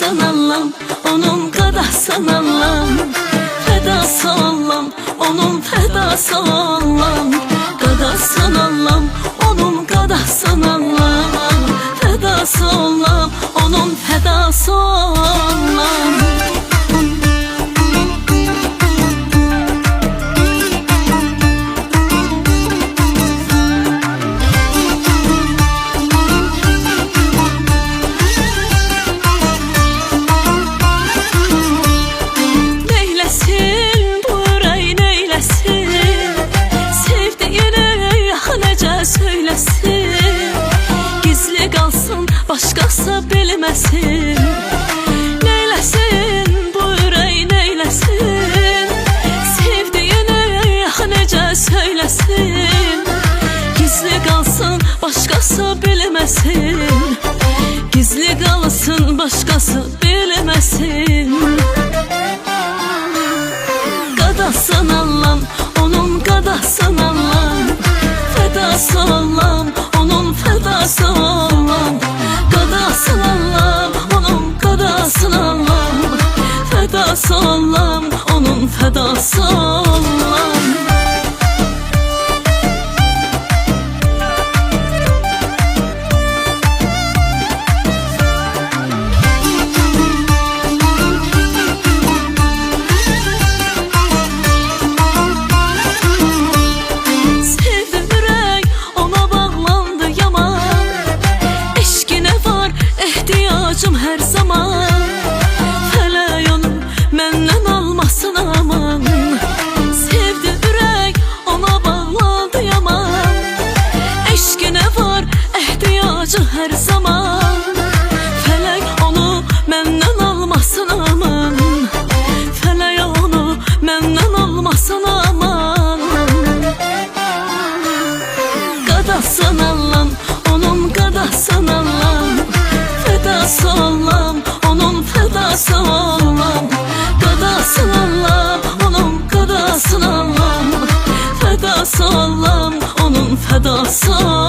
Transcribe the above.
qadasın Allah'ım, onun qadasın Allah'ım. Fədası Allah'ım, onun fədası Allah'ım. Qadasın Allah'ım, onun qadasın Allah'ım. Fədası Allah'ım, onun fədası Allah'ım. Söylesin, gizli kalsın, başkası bilmesin. Neylesin bu ürək, neylesin? Sevdiğini necə söylesin? Gizli kalsın, başkası bilmesin. Gizli kalsın, başkası bilmesin. Qadasın Allah'ım, onun qadasın Allah'ım. Fədası Allah'ım, onun fədası Allah'ım. Qadasın Allah'ım, onun qadasın Allah'ım. Fədası Allah'ım, onun fədası Allah'ım. Her zaman fələk onu məndən almasın aman. Sevdi ürək, ona bağlandı yaman. Eşqinə var ehtiyacı hər zaman. Fələk onu məndən almasın aman. Fələk onu məndən almasın aman. Qadasın Allah'ım, onun qadasın Allah'ım. Fədası Allah'ım, onun fədası Allah'ım. Qadasın Allah'ım, onun qadasın Allah'ım. Fədası Allah'ım, onun fədası Allah'ım.